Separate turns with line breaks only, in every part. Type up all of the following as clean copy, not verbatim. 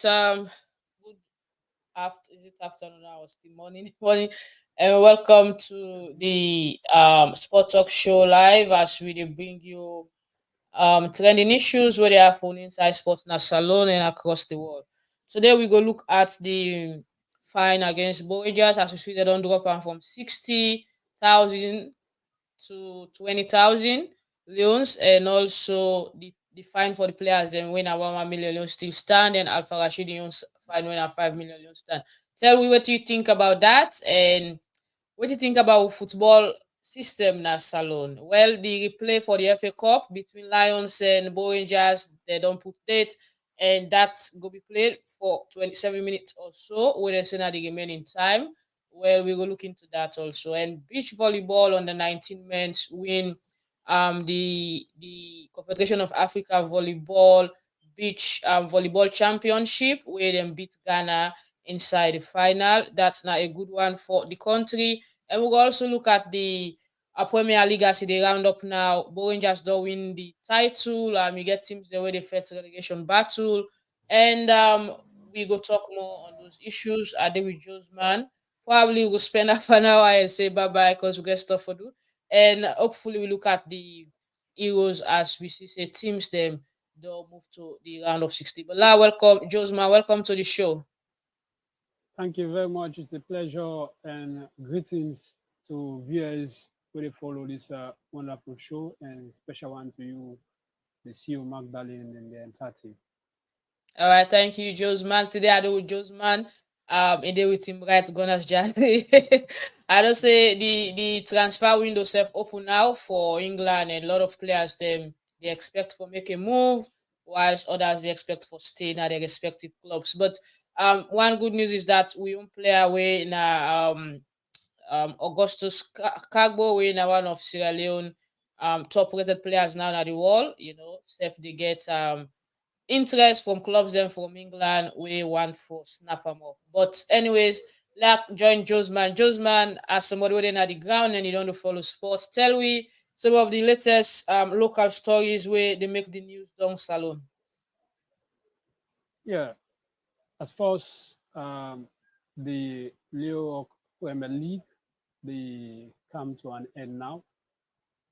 Good after is it afternoon now or still morning? Morning, and welcome to the Sport Talk Show live as we dey bring you trending issues where they happen inside sports na Salone and across the world. Today we go look at the fine against Rangers as we see they don't drop am from 60,000 to 20,000 loans, and also the fine for the players then when a 1 million loan still stand, and Alpha Rashidi loans fine when a 5 million loan stand. Tell me what you think about that, and what you think about football system na Salon. Well, the replay for the FA Cup between Lions and Rangers, they don't put date, and that's go be played for 27 minutes or so with the the remaining time. Well, we will look into that also. And beach volleyball on the 19 men's win the Confederation of Africa Volleyball Beach Volleyball Championship, where them beat Ghana inside the final. That's not a good one for the country. And we'll also look at the Premier League as they round up now. Bowen just don't win the title. You get teams the way they face relegation battle. And we go talk more on those issues. I did with Joe's man. Probably we'll spend half an hour and say bye bye because we get stuff to do. And hopefully we look at the Euros as we see say teams them they'll move to the round of 60. But now welcome, Joe's man, welcome to the show.
Thank you very much. It's a pleasure and greetings to viewers who follow this wonderful show, and special one to you, the CEO Magdalene and the entire team.
All right, thank you, Joe's man. Today I do with Joe's man. And then with him right Gunners Jazzy. I don't say the transfer window self open now for England, and a lot of players them they expect for make a move, whilst others they expect for staying at their respective clubs. But one good news is that we won't play away in Augustus Kagbo, we now one of Sierra Leone top rated players now at the world. You know, Steph they get interest from clubs then from England we want for snap 'em up. But anyways, like join Joseman. Joseman as somebody within at the ground and you don't follow sports. Tell we some of the latest local stories where they make the news down Salon.
Yeah, as far as the Leo Premier League, they come to an end now.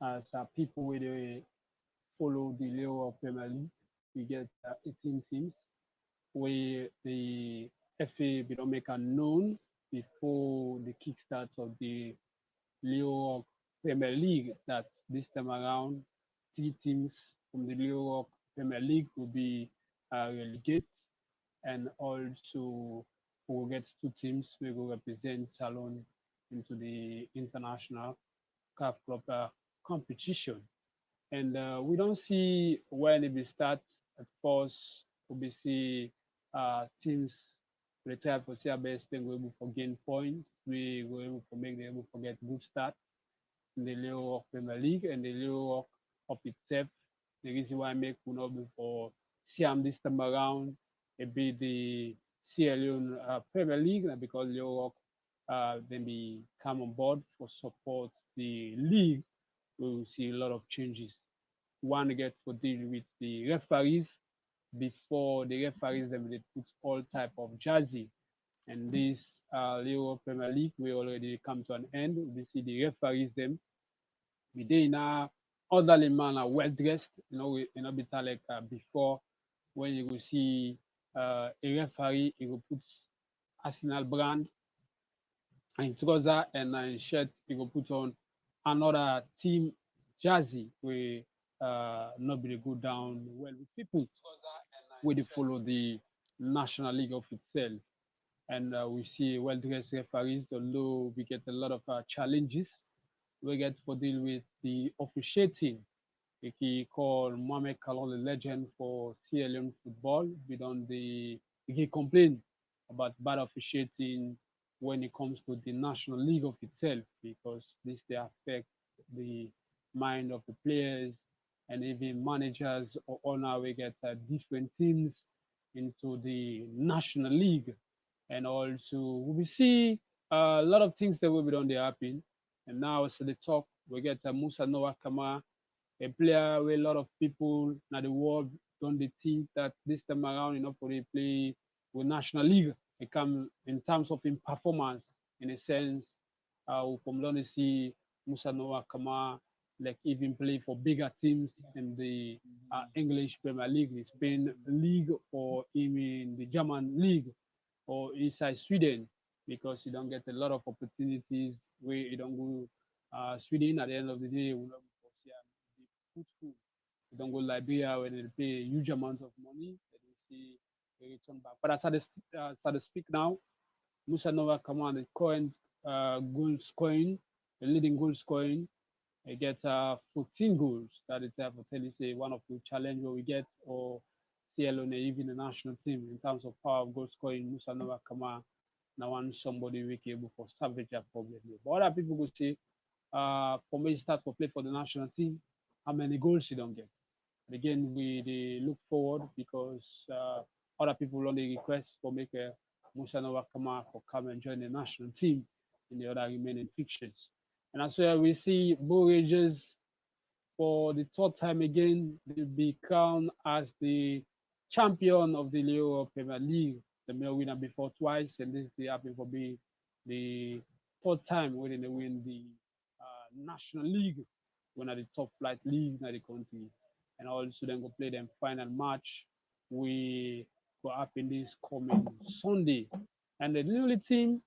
As people will follow the Leo Premier League, we get 18 teams where the FA we don't make a known before the kickstart of the Leo Premier League, that this time around 3 teams from the Leo Premier League will be relegated, and also we will get 2 teams we will represent Salon into the international CAF Club competition. And we don't see when it will start. At first, we see teams the type of best thing we will gain points. We were able to make them able to get good start in the Leo of Premier League and the Leo of itself. The reason why I make not for Siam this time around, it be the Sierra Leone Premier League, because Leo then be come on board for support the league. We will see a lot of changes. One gets to deal with the referees. Before the referees, then they put all type of jersey, and this Leo Premier League we already come to an end. We see the referees them we dey in a orderly manner, well dressed. We not be like before when you go see a referee, he will put Arsenal brand and trouser and shirt. He will put on another team jersey where not be go down well with people where they follow the National League of itself. And we see well dressed referees, although we get a lot of challenges we get to deal with the officiating. He called Mohamed Kalon a legend for Sierra Leone football. We don't the he complain about bad officiating when it comes to the National League of itself, because this they affect the mind of the players and even managers or owner. We get different teams into the National League, and also we see a lot of things that will be done they happen. And now so the talk we get Musa Noah Kama, a player where a lot of people in the world don't they think that this time around, for they play with National League. It come in terms of in performance, in a sense, from London see Musa Noah Kama, like even play for bigger teams in the English Premier League, the Spain League, or even the German League, or inside Sweden, because you don't get a lot of opportunities where you don't go Sweden at the end of the day. We don't go see the fruitful. You don't go Liberia where they pay a huge amount of money. Then we see a return back. But as I speak now, Musa Nova Command, the current goal scoring, the leading goal scoring. I get 14 goals. That is for tell you say one of the challenge where we get or Salone even the national team in terms of power of goal scoring. Musa Nova Kama now want somebody we able for salvage that problem. But other people go say, for me start for play for the national team, how many goals you don't get. Again, we they look forward because other people only request for make a Musa Nova Kama for come and join the national team in the other remaining fixtures. And as well, we see Bull Rangers for the third time again, they be crowned as the champion of the Euro Premier League. The male winner before twice, and this they happen for be the third time when they win the National League, one of the top flight leagues in the country. And also then go play them final match. We go up in this coming Sunday. And the newly team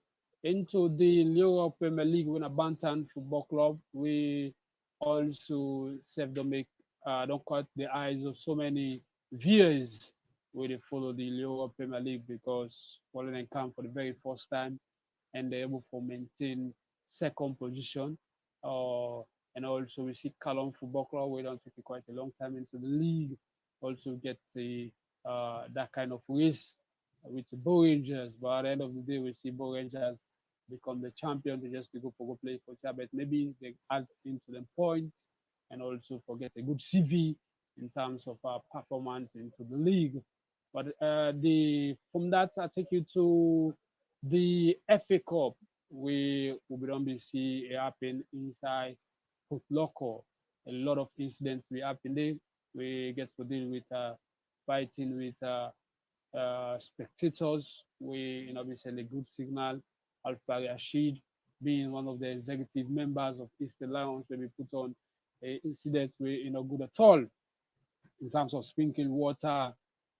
into the Euro Premier League when a Bantam Football Club. We also serve to make don't cut the eyes of so many viewers where they follow the Euro Premier League because following them come for the very first time and they're able to maintain second position. Uh, and also we see Callum Football Club, we don't take quite a long time into the league, also get the that kind of race with the Bow Rangers. But at the end of the day, we see Bow Rangers become the champion. They just to go play for Chabet. Maybe they add into them points and also forget a good CV in terms of performance into the league. But the from that, I take you to the FA Cup. We don't be see it happen inside Foot Locker. A lot of incidents we happen there. We get to deal with fighting with spectators. We we send a good signal. Alpha Rashid being one of the executive members of East Lions, where we put on a incident we good at all in terms of sprinkling water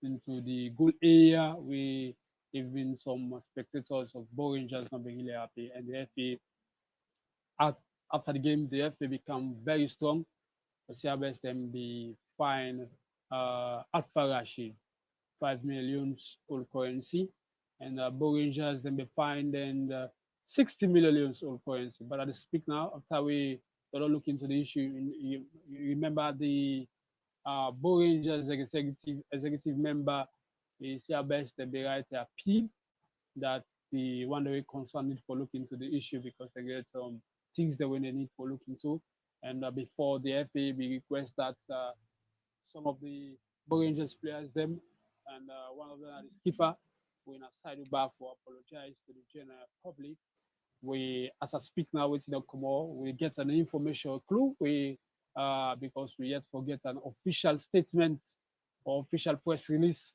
into the good area. We even some spectators of Bow Rangers not being really happy, and the after the game, the FA become very strong. The CRBS then be fine Alpha Rashid 5 million old currency, and Bow Rangers then be fined and 60 million old currency. But at the speak now, after we don't look into the issue, you remember the Bow Rangers executive member is here best they be write a appeal that the one that we concerned need for look into the issue because they get some things that we need for look into. And before the FA, we request that some of the Bow Rangers players them and one of them is skipper. We in a side back for apologize to the general public. We, as I speak now, waiting to come out, we get an information clue. We because we yet forget an official statement or official press release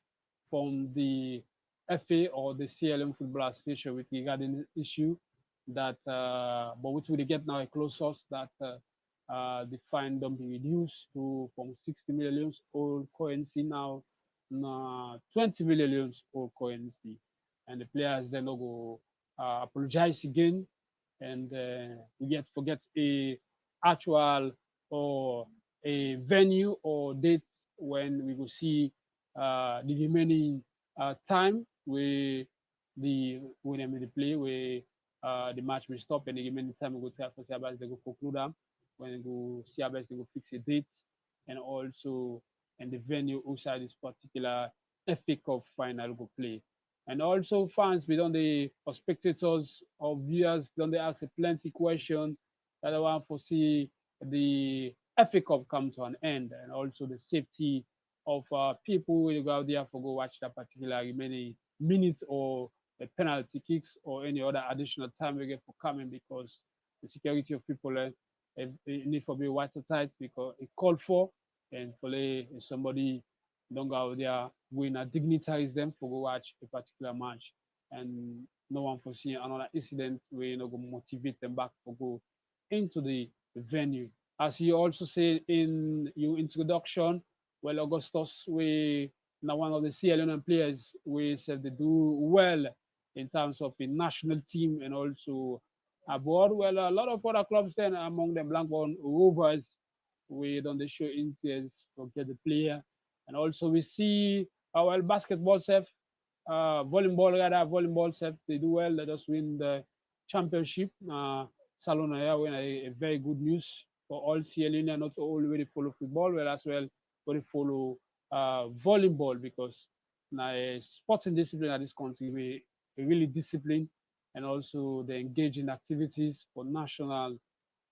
from the FA or the CLM Football Association with regarding the issue that, but which we get now a close source that the fine don't be reduced to from 60 million old currency now 20 million old currency, and the players then go apologize again, and we get forget a actual or a venue or date when we will see the remaining time we the when I'm in the play where the match will stop and the remaining time we go try for Sabas they go conclude them when they go Sabas they go fix a date and also and the venue outside this particular FA Cup final go play. And also fans, we don't the or spectators or viewers don't they ask a plenty question that I want to see the FA Cup come to an end and also the safety of people who will go out there for go watch that particular remaining minutes or the penalty kicks or any other additional time we get for coming because the security of people it need for be watertight because it called for and for somebody don't go out there. We not dignitize them for go watch a particular match, and no one foresee another incident where you know go motivate them back for go into the venue. As you also said in your introduction, well, Augustus, we now one of the CLN players, we said they do well in terms of the national team and also abroad. Well, a lot of other clubs then, among them Blackburn Rovers, we don't they show interest to get the player. And also we see well basketball self, volleyball self, they do well. Let us win the championship. Salone win a very good news for all CLN, not already follow football, well as well, but they follow volleyball because now a sporting discipline at this country we really disciplined and also they engage in activities for national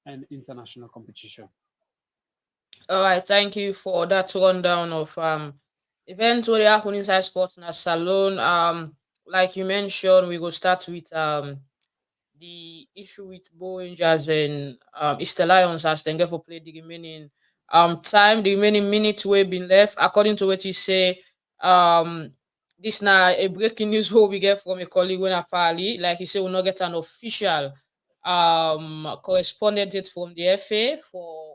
and international competition.
All right, thank you for that rundown of events where they happen inside sports in a salon. Like you mentioned, we go start with the issue with Bow Rangers and Easter Lions as they get for play the remaining time, the remaining minutes we been left. According to what you say, um this now a breaking news what we get from a colleague when apparently, like you say, we'll not get an official correspondent yet from the FA for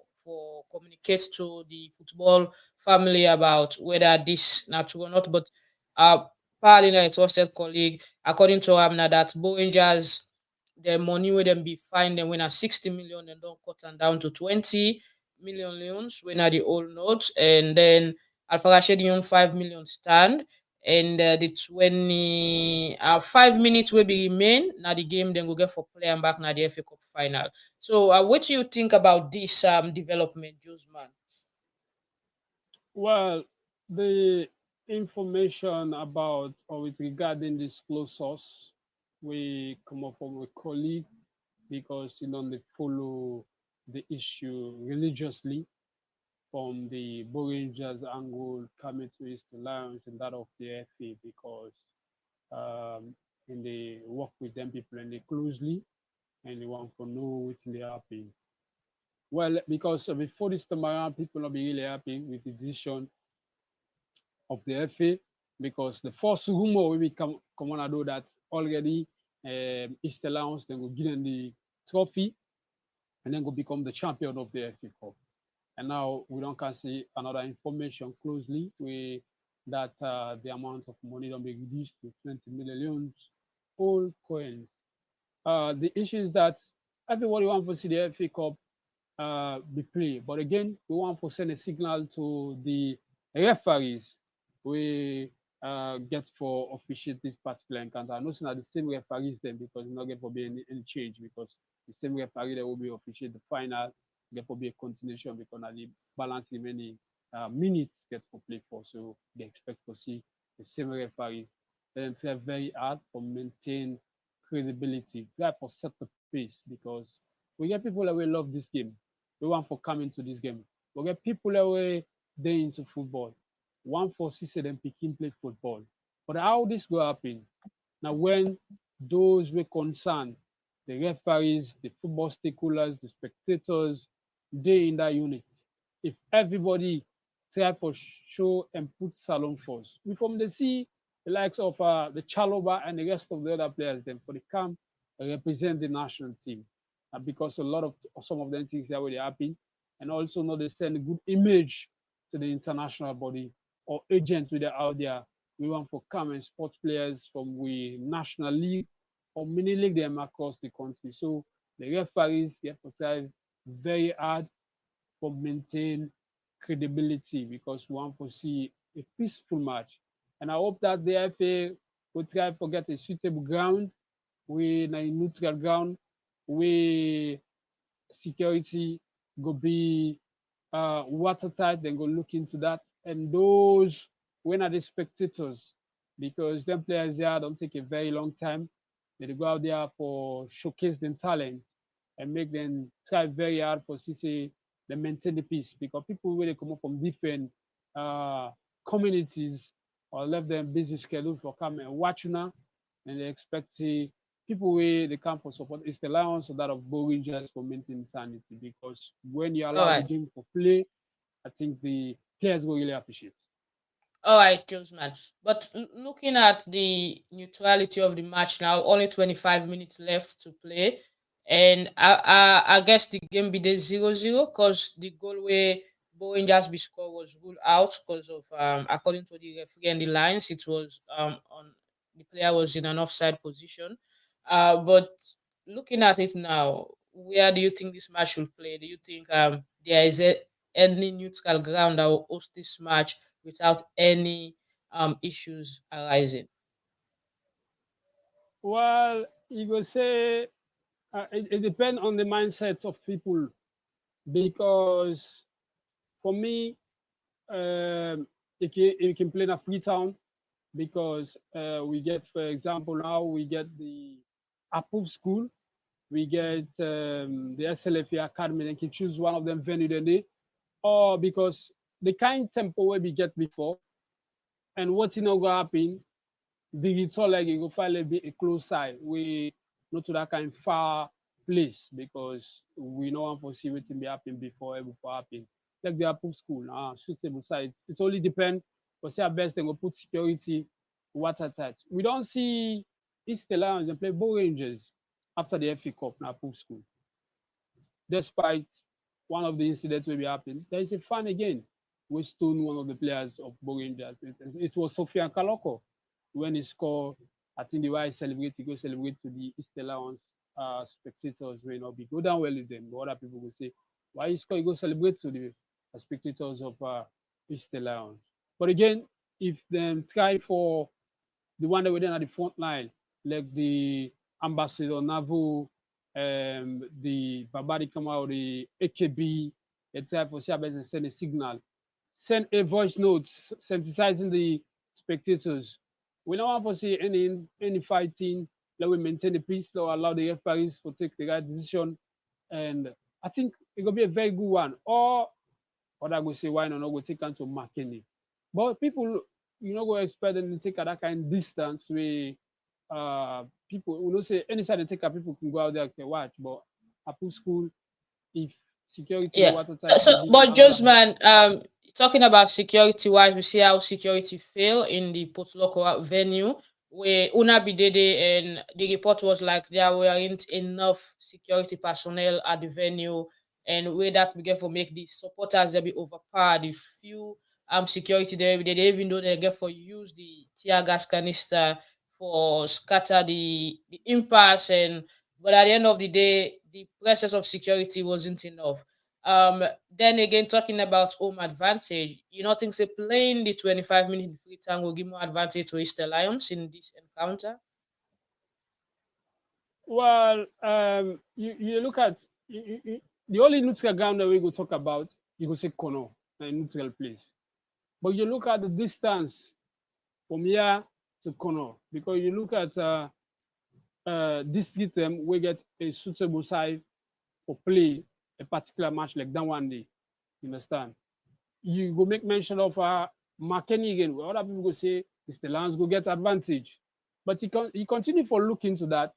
communicate to the football family about whether this not true or not. But apparently, a trusted colleague, according to him, now that Bow Rangers the money where them be fine them when at 60 million and don't cut them down to 20 million loans when at the old notes and then Alpha Rashid young 5 million stand and the 5 minutes will be remain now the game then we get for play and back now the FA Cup final. So what do you think about this development, Josman?
Well, the information about or with regarding this close source, we come up from a colleague because you know they follow the issue religiously from the Rangers angle coming to East Lions and that of the FA because um, and they work with them people and they closely and they want to know what they happen. Well, because before this time around, people not be really happy with the decision of the FA because the first rumor we come on do that already East Lions then go give them the trophy and then go become the champion of the FA Cup. And now we don't can see another information closely we that the amount of money don't be reduced to 20 million all coins. The issue is that everybody wants to see the FA Cup be played, but again, we want to send a signal to the referees we get for officiate this particular encounter. I know it's not the same referees then because it's not going to be any change because the same referee that will be officiate the final get to be a continuation because now the balance the many minutes get to play for, so they expect to see the same referee. Then try very hard to maintain credibility, try to set the pace because we get people that will love this game. We want for coming to this game. We get people that way they into football. One for see them picking play football. But how this go happen? Now when those were concerned, the referees, the football stakeholders, the spectators, they in that unit. If everybody try for show and put Salon first, we from the see the likes of the Chaloba and the rest of the other players then for the camp represent the national team because a lot of some of them things that were happen and also know they send a good image to the international body or agents with the out there. We want for come and sports players from we national league or mini league them across the country. So the referees get to try very hard for maintain credibility because we want to see a peaceful match. And I hope that the FA will try to get a suitable ground, we a neutral ground, we security go be watertight, then go look into that. And those when are the spectators? Because them players there don't take a very long time. They go out there for showcase them talent and make them try very hard for CC they maintain the peace because people really come up from different uh, communities or left them busy schedule for come and watch now and they expect people where they come for support is the Lions or that of Bow Rangers for maintaining sanity because when you
All
allow the
right.
game for play, I think the players will really appreciate.
All right, Josman. But looking at the neutrality of the match now, only 25 minutes left to play. And I guess the game be the 0-0 because the goal where Bowen just be scored was ruled out because of, according to the referee and the lines, it was on the player was in an offside position. But looking at it now, where do you think this match will play? Do you think there is any neutral ground that will host this match without any issues arising?
Well, you go say it depends on the mindset of people because for me, it can play in a free town because we get, for example, now we get the approved school, we get the SLFA Academy, and can choose one of them venue the day, or because the kind tempo where we get before and what's not gonna happen digital like you go find a bit a close side we not to that kind far place because we know one for see what be happen before happen. Like the approve school now suitable side. It only depend for say best they go put security watertight. We don't see East Lions and play Bow Rangers after the FA Cup now approve school. Despite one of the incidents will be happening, there is a fan again. We stone one of the players of Bow Rangers. It was Sofian Kaloko when he scored. I think the way he go celebrate to the East Lions spectators will not be go down well with them. But other people will say, why he score, he go celebrate to the spectators of East Lions. But again, if them try for the one that were then at the front line, like the Ambassador Navu, the Babadi Kamau, the AKB, they try for Shabazz and send a signal, send a voice note sensitizing the spectators. We don't want to see any fighting. Let we maintain the peace, or allow the referees to take the right decision. And I think it will be a very good one. Or I go say why not go take on to McKinney. But people, you know, go expect them to take that kind of distance where people you know say any side they take up people can go out there and watch. But Apple school, if security no
Yeah.
watertight,
So
it will be
but
another.
Josman, talking about security wise, we see how security fail in the Potloco venue where Una Bidede and the report was like there weren't enough security personnel at the venue and where that began to make the supporters they be overpowered. The few security there they even though they get for use the tear gas canister for scatter the impasse and but at the end of the day the presence of security wasn't enough. Then again, talking about home advantage, you know, think say playing the 25 minute free time will give more advantage to Easter Lions in this encounter.
Well, you look at the only neutral ground that we go talk about, you go say Kono, a neutral place. But you look at the distance from here to Kono, because you look at district we get a suitable site for play a particular match like that one day. You understand? You go make mention of McKenny again, where other people go say Mr. Lance go get advantage. But he continue for look into that.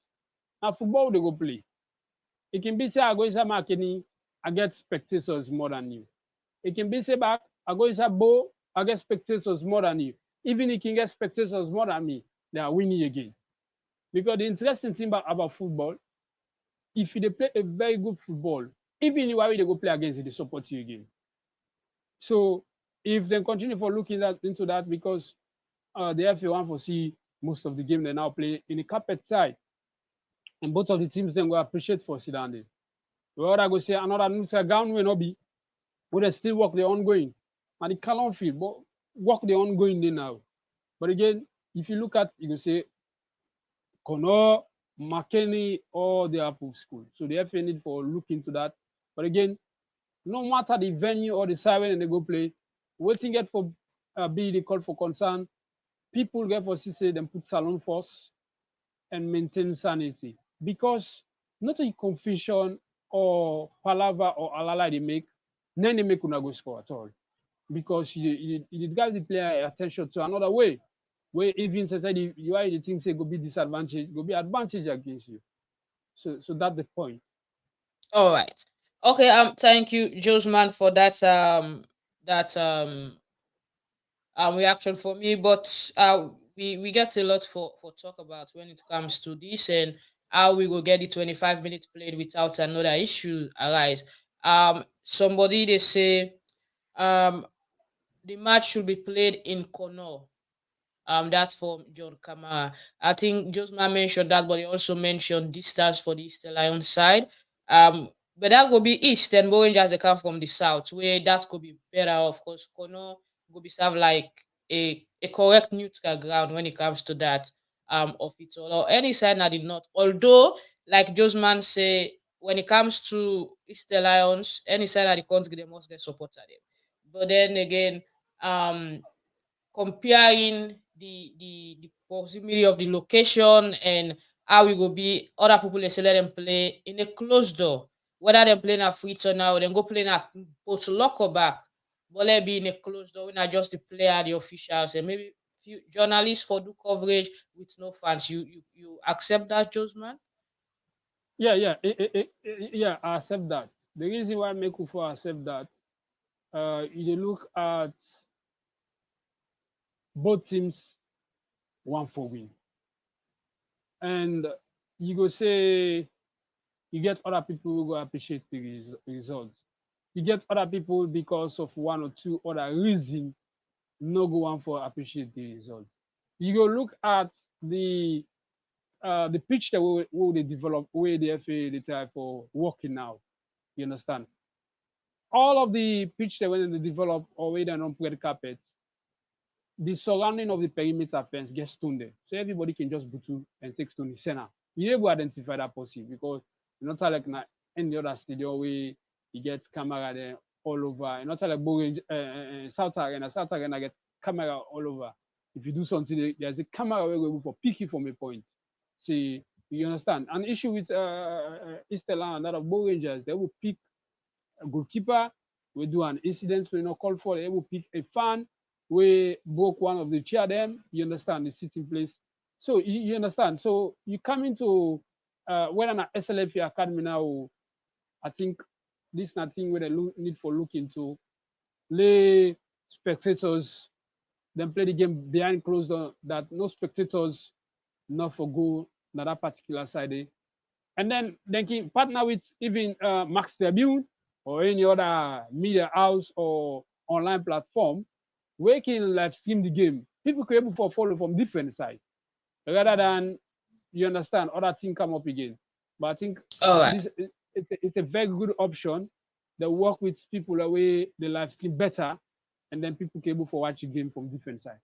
Now football they go play. It can be say I go inside McKenny, I get spectators more than you. It can be say back, I go inside Bo, I get spectators more than you. Even he can get spectators more than me, they are winning again. Because the interesting thing about football, if you play a very good football, even if they go play against it, they support you again. So if they continue for looking into that, because the FA want to see most of the game they now play in the carpet side, and both of the teams then will appreciate for sit down there. Well, I go say another neutral ground will not be, but they still work the ongoing. And the Calon field, but work the ongoing there now. But again, if you look at, you can say Connor, McKinney, or the Apple School. So the FA need for look into that. But again, no matter the venue or the side when they go play, waiting get for be the call for concern. People get for say them put Salone first and maintain sanity because not a confusion or palaver or alala they make, then they make una go score at all because you guys the player attention to another way where even society you are the things say go be disadvantage, go be advantage against you. So that's the point.
All right. Okay. Thank you, Josman, for that reaction for me, but we get a lot for talk about when it comes to this and how we will get the 25 minutes played without another issue arise. Somebody they say um the match should be played in Kono. That's from John Kamara. I think Josma mentioned that, but he also mentioned distance for the Eastern Lions side. But that could be East and Bo Rangers they come from the South, where that could be better. Of course, Kono could be serve like a correct neutral ground when it comes to that of it all. Or any side that did not. Although, like Josman say, when it comes to Eastern Lions, any side that the country they must get support at them. But then again, um comparing the proximity of the location and how we go be other people they say let them play in a closed door. Whether them playing a free turn now, then go playing a both lock or back. But let be in a closed door when not just the player, the officials, and maybe few journalists for do coverage with no fans. You accept that, Josman?
Yeah, yeah, yeah. I accept that. The reason why I make for accept that, you look at both teams one for win, and you go say you get other people who go appreciate the results. You get other people because of one or two other reason no go one for appreciate the result. You go look at the pitch that we they develop, where the FA they try for working now. You understand? All of the pitch that when they develop or where they don't put the carpet, the surrounding of the perimeter fence gets stone there. So everybody can just go to and take stone in center. You're able to identify that person because not like na any other stadium where you get camera there all over. Not like Boring, South Arena. South Arena get camera all over. If you do something, there's a camera where we for pick you from a point. See, you understand? An issue with Estella and that of Bow Rangers, they will pick a goalkeeper, we do an incident we not call for, they will pick a fan, we broke one of the chair them, you understand, the sitting place. So you understand. So you come into when an SLFA Academy now, I think this nothing where they need for look into lay spectators, then play the game behind closed door that no spectators not for go na that particular side. And then they can partner with even Max Tribune or any other media house or online platform where you can live stream the game. People can able to follow from different sides rather than you understand other things come up again. But I think
All right.
this it's a very good option. They work with people away the live stream better, and then people can able to watch the game from different sides.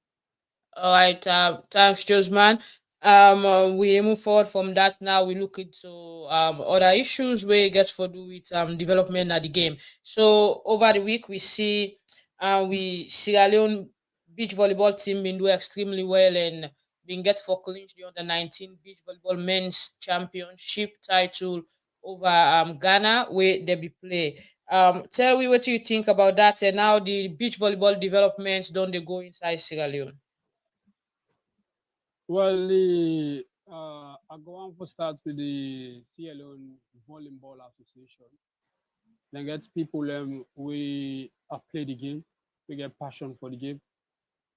All right, thanks, Josman. We move forward from that. Now we look into other issues where it gets for do with development of the game. So over the week we see we Sierra Leone beach volleyball team been do extremely well and been get for clinch the under 19 beach volleyball men's championship title over Ghana where they be play. Tell me what you think about that and now the beach volleyball developments don't they go inside Sierra Leone.
Well, I go on for start with the CLO Volleyball Association. Then get people we play the game, we get passion for the game,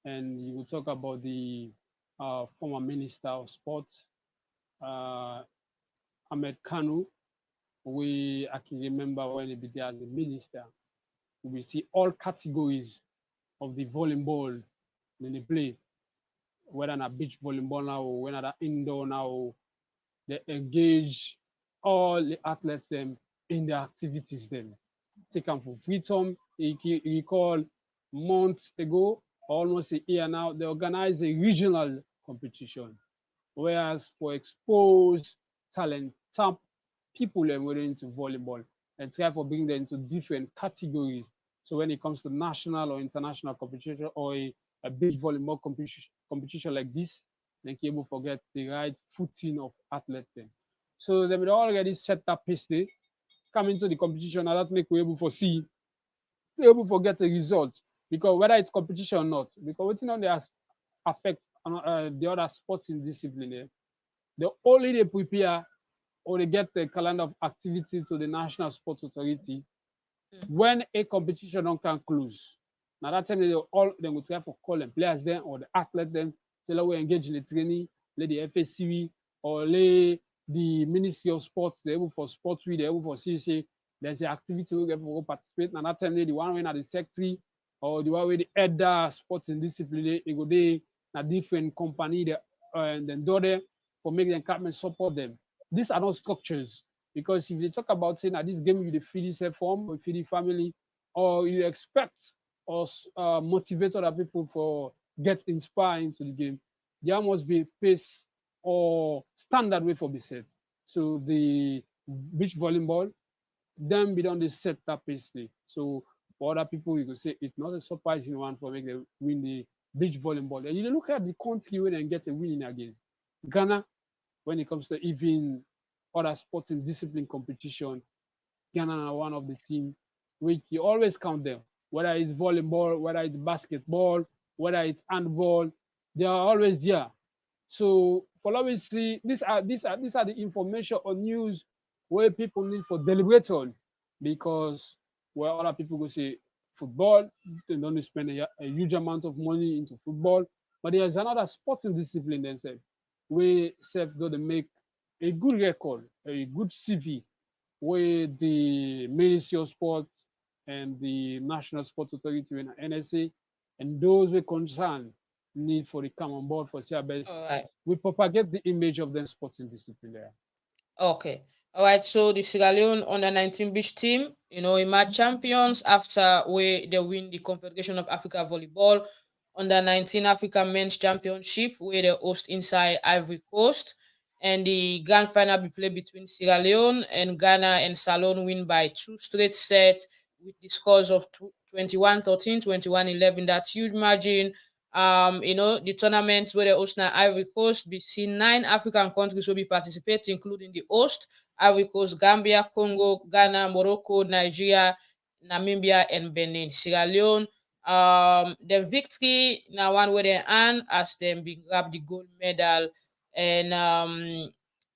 and you will talk about the former Minister of Sports, uh, Ahmed Kanu. I can remember when he be there as a minister. We see all categories of the volleyball when they play, whether na beach volleyball now or whether na indoor now. They engage all the athletes them in their activities them. Take them for freedom. You recall months ago, almost a year now, they organize a regional competition. Whereas for expose talent, tap people them whether into volleyball and try for bring them into different categories. So when it comes to national or international competition or a beach volleyball competition like this, they can able forget the right footing of athletes. Then. So they will already set that pace there, come into the competition and that make we able for see, we able for get a result. Because whether it's competition or not, because what's on the affect the other sporting discipline, they only they prepare or they get the calendar of activity to the National Sports Authority when a competition don't can close. Now that time they all them will try for call them players then or the athletes then say like we engage in the training, let the FACV or let the Ministry of Sports, they able for sports week, they able for CC. There's the activity we get for participate. Now that time they the one when at the secretary or the one where the header sports and discipline, they go they a different company that and then do there for make them come and support them. These are not structures because if they talk about saying that this game you the feed yourself form or feed the family or you expect or motivate other people for get inspired into the game, there must be a pace or standard way for be set. So the beach volleyball, them be done the set that pace. So for other people, you could say it's not a surprising one for make them win the beach volleyball. And you look at the country when and get a winning against Ghana when it comes to even other sporting discipline competition. Ghana are one of the team which you always count them, whether it's volleyball, whether it's basketball, whether it's handball, they are always there. So for obviously these are the information or news where people need for deliberate on because where other people go say football, they don't spend a huge amount of money into football, but there's another sporting discipline themselves where self go to make a good record, a good CV where the Ministry of Sports and the National Sports Authority and NSA and those with concern need for the come on board for CBS.
All right.
We propagate the image of them sporting discipline there.
Okay. All right. So the Sierra Leone under 19 beach team, emerged champions after where they win the Confederation of Africa Volleyball under 19 Africa Men's Championship, where they host inside Ivory Coast. And the grand final be played between Sierra Leone and Ghana, and Salone win by two straight sets with the scores of 21-13, 21-11. That's huge margin. The tournament where the host now Ivory Coast, be seen 9 African countries will be participating, including the host, Ivory Coast, Gambia, Congo, Ghana, Morocco, Nigeria, Namibia, and Benin. Sierra Leone, the victory now one where they earn as them be grab the gold medal, and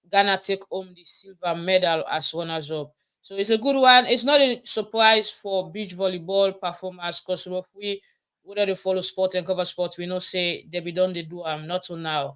Ghana take home the silver medal as runners up. So it's a good one. It's not a surprise for beach volleyball performers because if we whether they follow sport and cover sport, we know say they be done they do not to now.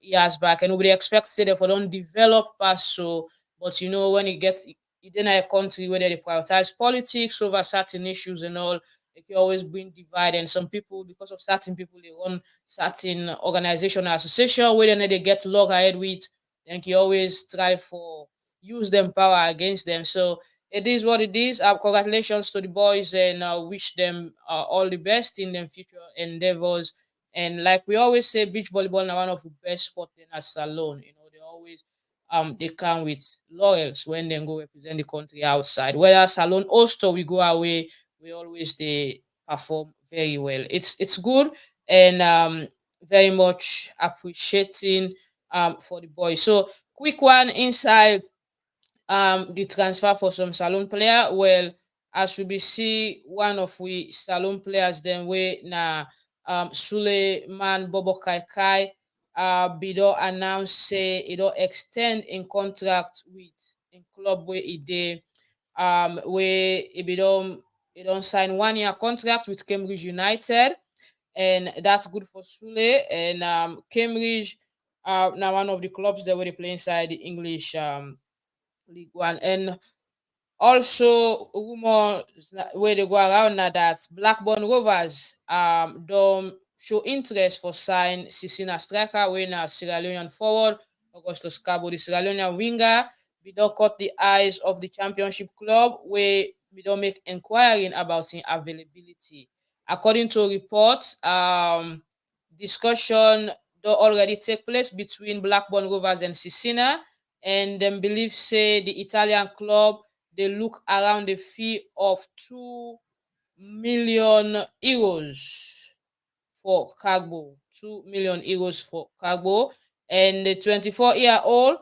Years back, and nobody expects say they for don't develop past so. But when it gets in a country where they prioritize politics over certain issues and all, it can always bring divide. And some people, because of certain people, they run certain organization or association where they get loggerhead with, then can always try for use them power against them. So it is what it is. Congratulations to the boys, and wish them all the best in their future endeavors. And like we always say, beach volleyball is one of the best sport in a salon. They always they come with laurels when they go represent the country outside. Whether salon host or we go away, we always they perform very well. It's good, and very much appreciating for the boys. So quick one inside the transfer for some Salon player. Well, as we be see one of we Salon players then we na Suleiman Bobo Kai Kai Bido announce say he don't extend in contract with in club where he did where he don't sign 1 year contract with Cambridge United, and that's good for Sule. And Cambridge now one of the clubs that were play inside the English League One. And also rumors where they go around now that Blackburn Rovers don't show interest for sign Sissina striker when a Sierra Leonean forward Augustus Cabo, the Sierra Leonean winger. We don't cut the eyes of the championship club where we don't make inquiring about his availability. According to reports, discussion do already take place between Blackburn Rovers and Sissina, and them believe say the Italian club they look around the fee of 2 million euros for Cargo. 2 million euros for Cargo. And the 24-year-old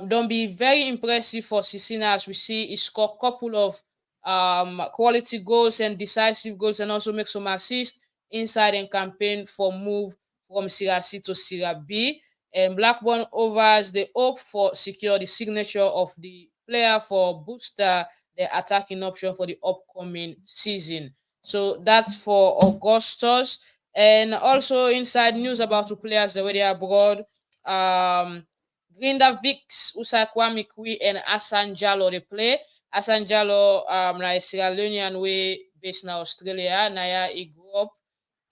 don't be very impressive for Sissina, as we see he scored a couple of quality goals and decisive goals, and also make some assists inside and campaign for move from Serie C to Serie B. And Blackburn Overs they hope for secure the signature of the player for booster the attacking option for the upcoming season. So that's for Augustus. And also inside news about two players that were there abroad. Um Grinda Vix, Usakwami Kwi, and Asan Jalo they play. Asan Jalo na a Sierra Leonean way based in Australia. Naya he grew up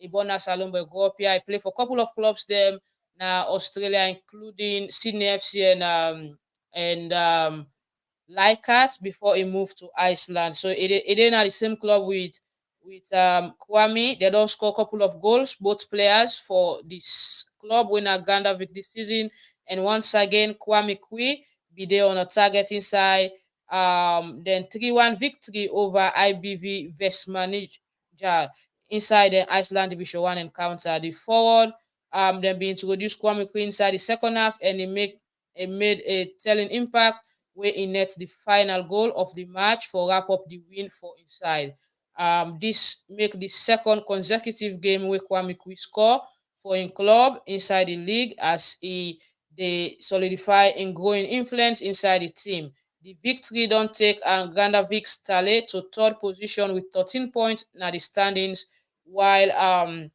Ibona Salombe grew up here. I play for a couple of clubs there now Australia, including Sydney FC and Leichhardt before he moved to Iceland. So it ain't at the same club with Kwame. They don't score a couple of goals, both players for this club winner Gandavik this season. And once again, Kwame Kwi be there on a targeting side. Then 3-1 victory over IBV Vestmanija inside the Iceland Division 1 encounter. The forward then be introduced Kwame Kwi inside the second half and he made a telling impact where he net the final goal of the match for wrap up the win for inside. This make the second consecutive game where Kwame Kwi score for in club inside the league as they solidify in growing influence inside the team. The victory don't take Gandavik Stale to third position with 13 points now the standings, while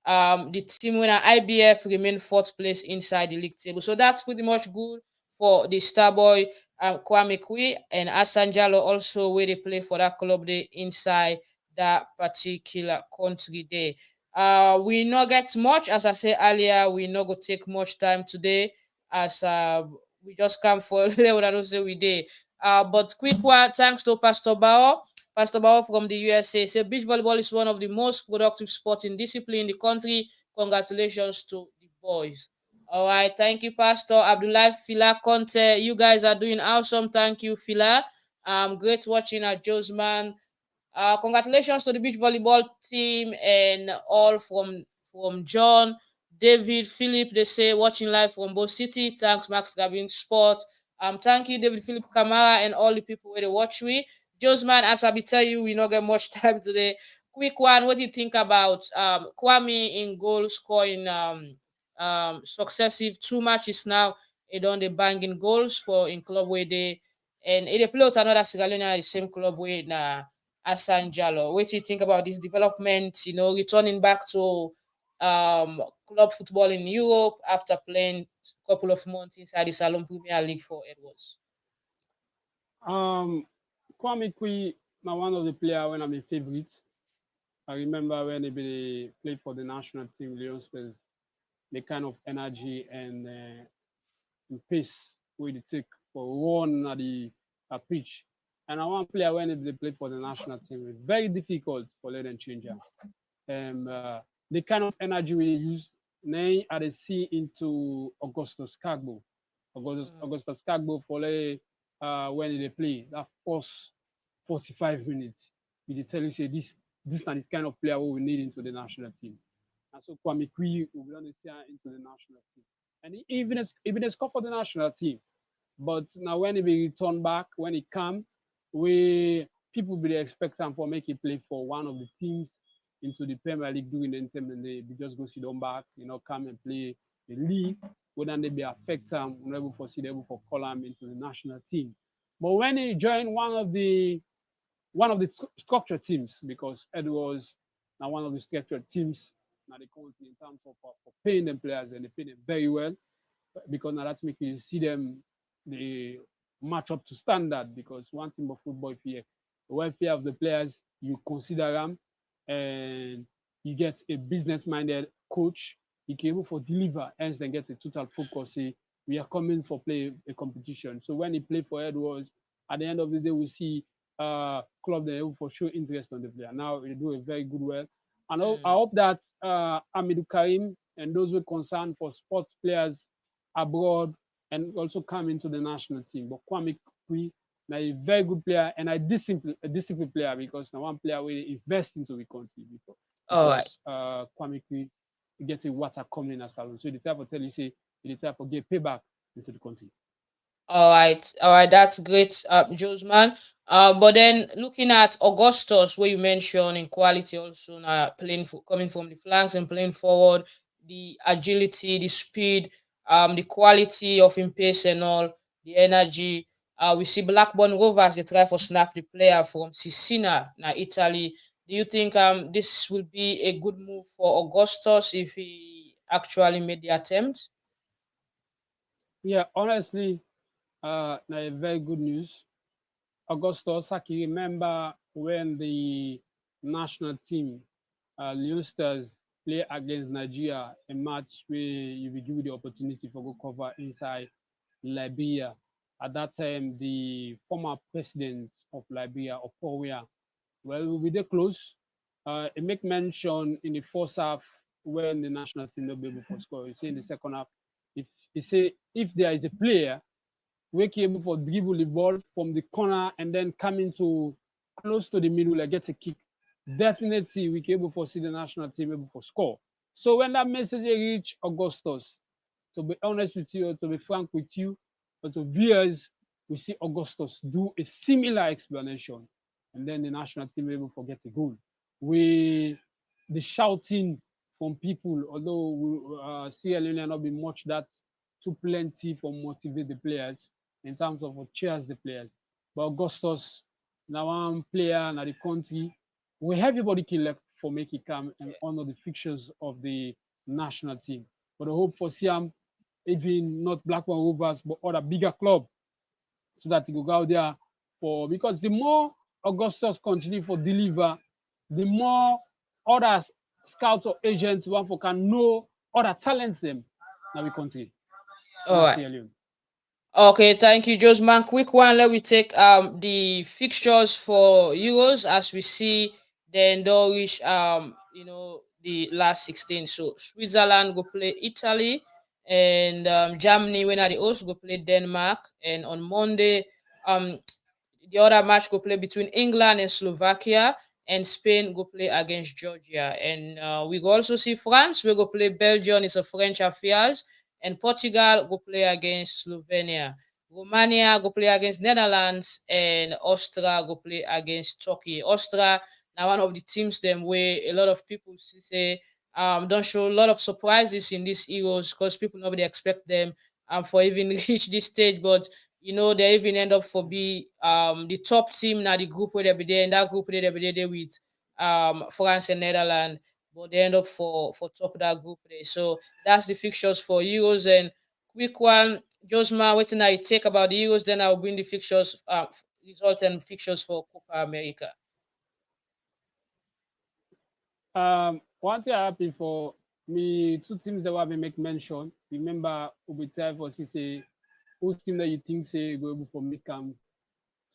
the team winner IBF remain fourth place inside the league table. So that's pretty much good for the Starboy Kwame Kwi and Asanjalo also where they play for that club there inside that particular country there. We not get much, as I said earlier, we not go take much time today as we just come for what I don't say we did. But quick one, thanks to Pastor Bao. Pastor Bao from the USA said beach volleyball is one of the most productive sporting discipline in the country. Congratulations to the boys. All right, thank you, Pastor Abdullah Fila Conte. You guys are doing awesome. Thank you, Fila. Great watching at Joe's. Congratulations to the beach volleyball team and all from John, David, Philip. They say watching live from both city. Thanks, Max Gavin Sport. Thank you, David Philip Kamara, and all the people where they watch we. Joe's, as I be tell you, we not get much time today. Quick one, what do you think about Kwame in goal scoring successive two matches now? He done the banging goals for in club where they and they play with another Sierra Leone at the same club where na Asan Jalo. What do you think about this development? Returning back to club football in Europe after playing a couple of months inside the Salone Premier League for Edwards.
Um, Kwame Kwi, now one of the player when I'm a favorite. I remember when he played for the national team, Lions, the kind of energy and pace we they take for run at the pitch. And I want player when they play for the national team, it's very difficult for let them change them. The kind of energy we use, now I they see into Augustus Cagbo. Augustus Cagbo for when they play that first 45 minutes. We tell you say this is the kind of player we need into the national team. And so Kwame Kwi will be on the into the national team. And even a score for the national team. But now when he be return back, when he come, we people be expect him for make him play for one of the teams into the Premier League during the time and they be just go sit down back, come and play the league, whether they be affect him, able for see able for call him into the national team. But when he joined one of the structured teams, because Ed was now one of the structured teams now the country in terms of for paying them players and they pay them very well because now that's making you see them they match up to standard because one thing about football if you the welfare of the players you consider them and you get a business minded coach you can able for deliver hence then get a total focus say we are coming for play a competition so when he play for Edwards at the end of the day we see club they able for show interest on the player now they do a very good well and I hope that Amidou Karim and those who are concerned for sports players abroad and also come into the national team. But Kwame Kwi, now a very good player and a disciplined player because now one player will invest into the country
All right.
because Kwame Kwi get a water coming as Salone. So the type of tell you say the type of get payback into the country.
All right, that's great, Joseman. But then looking at Augustus, where you mentioned in quality also playing for coming from the flanks and playing forward, the agility, the speed, the quality of him pace and all, the energy. We see Blackburn Rovers they try for snap the player from Cesena, now Italy. Do you think this will be a good move for Augustus if he actually made the attempt?
Yeah, honestly, na very good news. Augustus Saki, remember when the national team, Leosters, play against Nigeria, a match where you will give the opportunity for go cover inside Liberia. At that time, the former president of Liberia, Okoria, well, we were close. It make mention in the first half when the national team not be able to score. You see in the second half, if you say if there is a player we able for dribble the ball from the corner and then coming to close to the middle and get a kick. Definitely, we can able for see the national team able for score. So when that message reach Augustus, to be honest with you, to be frank with you, or to viewers, we see Augustus do a similar explanation, and then the national team able to get a goal. We the shouting from people, although Sierra Leone not been much that too plenty for motivate the players in terms of cheers the players. But Augustus, now one player in the country, we everybody can left for make it come and honor the fixtures of the national team. But I hope for Siam, even not Blackburn Rovers, but other bigger club, so that he go out there for because the more Augustus continue for deliver, the more other scouts or agents want for can know other talents them in our country.
All
In
right.
Sierra Leone.
Okay, thank you, Josman. Quick one. Let me take the fixtures for Euros as we see the Norwich the last 16. So Switzerland go play Italy, and Germany when are the host go play Denmark, and on Monday the other match go play between England and Slovakia, and Spain go play against Georgia. And we go also see France. We go play Belgium. It's a French affairs, and Portugal go play against Slovenia. Romania go play against Netherlands, and Austria go play against Turkey. Austria now one of the teams them where a lot of people say don't show a lot of surprises in these Euros because people nobody expect them for even reach this stage, but they even end up for be the top team now the group where they be there, and that group where they be there with France and Netherlands, but they end up for top of that group there. So that's the fixtures for Euros. And quick one, Josma, waiting I take about the Euros, then I'll bring the fixtures results and fixtures for Copa America.
One thing I happy for me, two teams that have been make mention. Remember, we try for say whose team that you think say go able for make come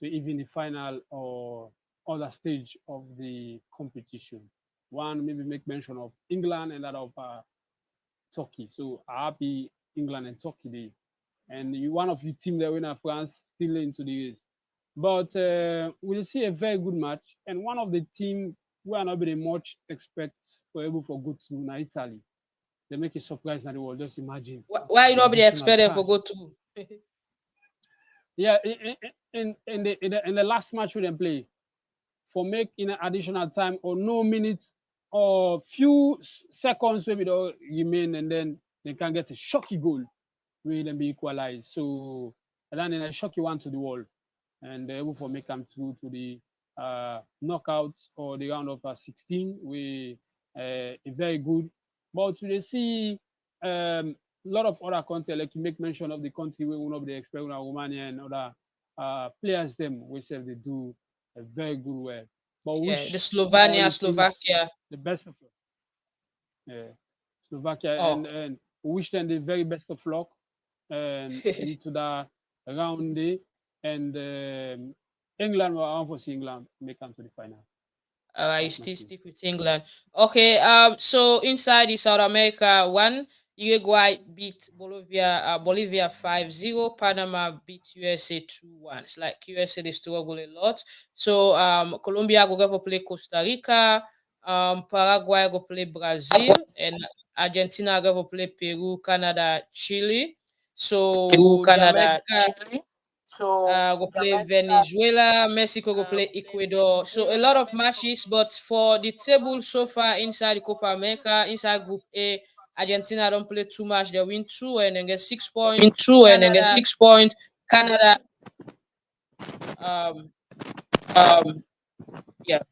to even the final or other stage of the competition. One maybe make mention of England and that of Turkey. So I happy England and Turkey day. And you one of your team that win France still into the race. But we'll see a very good match. And one of the team we are not very much expect for able for good to na Italy. They make a surprise in the world. Just imagine
Why you
in
not be
additional
expected for
time.
go to?
Yeah, in the last match we didn't play for make in additional time or no minutes or few seconds maybe they remain and then they can get a shocky goal will then be equalized. So and then in a shocky one to the wall and they're able for make them through to the knockout or the round of 16. We very good. But they see a lot of other countries like you make mention of the country where one of the expect Romania and other players them which have they do a very good well. But
Yeah, the
wish all
Slovenia,
the teams
Slovakia.
the best of Slovakia
Oh,
and wish them the very best of luck and into the round day and England will obviously England make them to the final.
you
That's my
still
team.
stick with England. Okay. So inside the South America one, Uruguay beat Bolivia 5-0. Panama beat USA 2-1. It's like USA they struggle a lot. So Colombia go go play Costa Rica. Paraguay go play Brazil, and Argentina go play Peru, Canada, Chile.
Peru,
So
Canada,
Jamaica
Chile. So
go play
Jamaica
Venezuela, Mexico go play
go play
Ecuador. So a
Venezuela,
lot of
Mexico
matches, but for the table so far inside the Copa America, inside Group A, Argentina don't play too much. They win two and then get 6 points.
win two and then get
Canada,
6 points. Canada,
um,
um, yeah.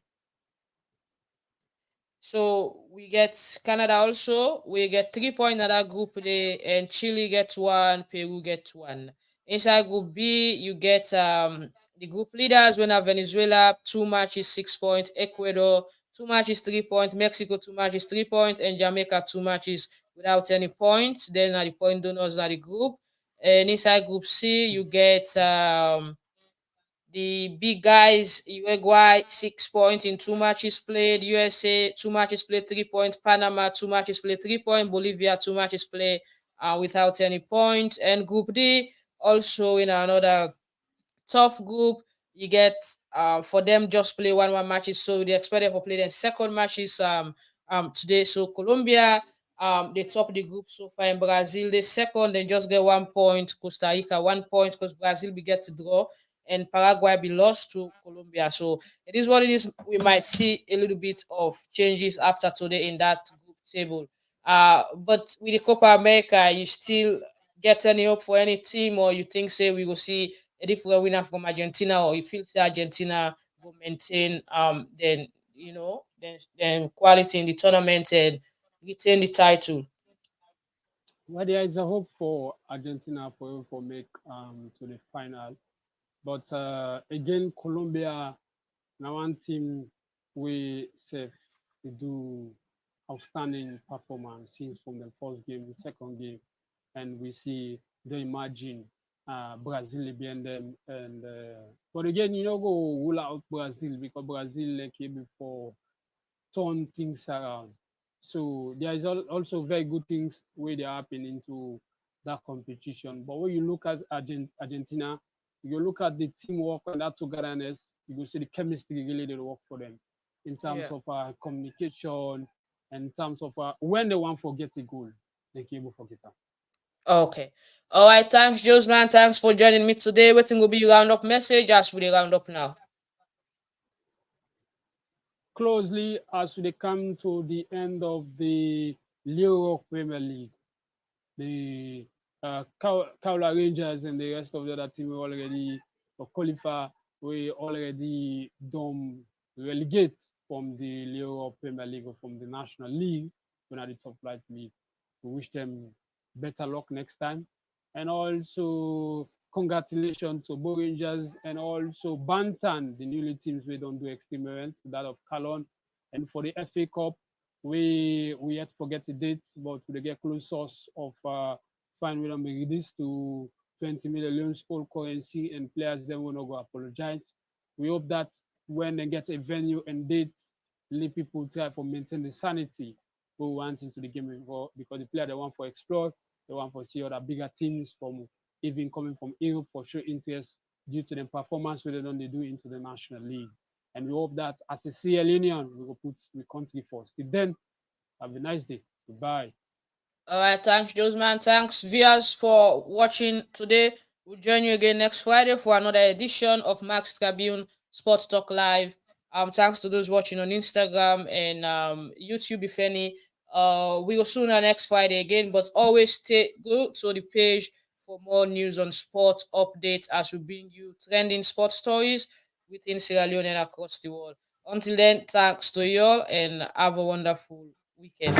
So we get Canada also. We get 3 point in that group there, and Chile gets one, Peru gets one. Inside Group B, you get the group leaders. We have Venezuela, 2 matches, 6 points. Ecuador, 2 matches, 3 points. Mexico, 2 matches, 3 points, and Jamaica, 2 matches without any points. Then at the point donors at the group. And inside Group C, you get the big guys, Uruguay, 6 points in 2 matches played. USA, 2 matches played, 3 points. Panama, 2 matches played, 3 points. Bolivia, 2 matches played without any points. And Group D, also in another tough group. You get for them just play one matches, so they expect for play their second matches today. So Colombia they top the group so far, in Brazil they second, they just get 1 point. Costa Rica 1 point because Brazil be get to draw, and Paraguay be lost to Colombia. So it is what it is. We might see a little bit of changes after today in that group table. But with the Copa America, you still get any hope for any team, or you think say we will see a different winner from Argentina, or you feel say Argentina will maintain then then quality in the tournament and retain the title?
Well, there is a hope for Argentina for make to the final, but again, Colombia now one team we safe to do outstanding performance since from the first game, the second game, and we see they imagine Brazil behind them. And but again, you know, go rule out Brazil because Brazil like before turn things around. So there is also very good things where they happen into that competition. But when you look at Argentina, you look at the teamwork and that togetherness, you will see the chemistry really they work for them in terms
Yeah.
of communication and in terms of when they want to forget a goal, they can able forget that.
Okay. All right. Thanks, Joseman. Thanks for joining me today. Waiting will be your round up message as we round up now.
Closely as they come to the end of the Euro Premier League, the Kaula Rangers and the rest of the other team already qualify. We already done relegate from the Euro Premier League or from the National League, when at the top flight league. We wish them better luck next time. And also congratulations to Bo Rangers and also Bantan, the newly teams we don't do experiment, that of Calon. And for the FA Cup, we yet forget the dates, but we get close source of fine will be reduced to 20 million full currency, and players then will not go apologize. We hope that when they get a venue and dates, let people try to maintain the sanity who want into the game before, because the player they want for explore, they want for see other bigger teams from even coming from Europe for show interest due to the performance we don't they do into the national league. And we hope that as a CL Union, we will put the country first. Till then, have a nice day. Goodbye.
All right, thanks, Joseman. Thanks, viewers, for watching today. We'll join you again next Friday for another edition of Max Tribune Sports Talk Live. Thanks to those watching on Instagram and YouTube, if any. We will soon next Friday again, but always stay glued to the page for more news on sports updates as we bring you trending sports stories within Sierra Leone and across the world. Until then, thanks to you all and have a wonderful weekend.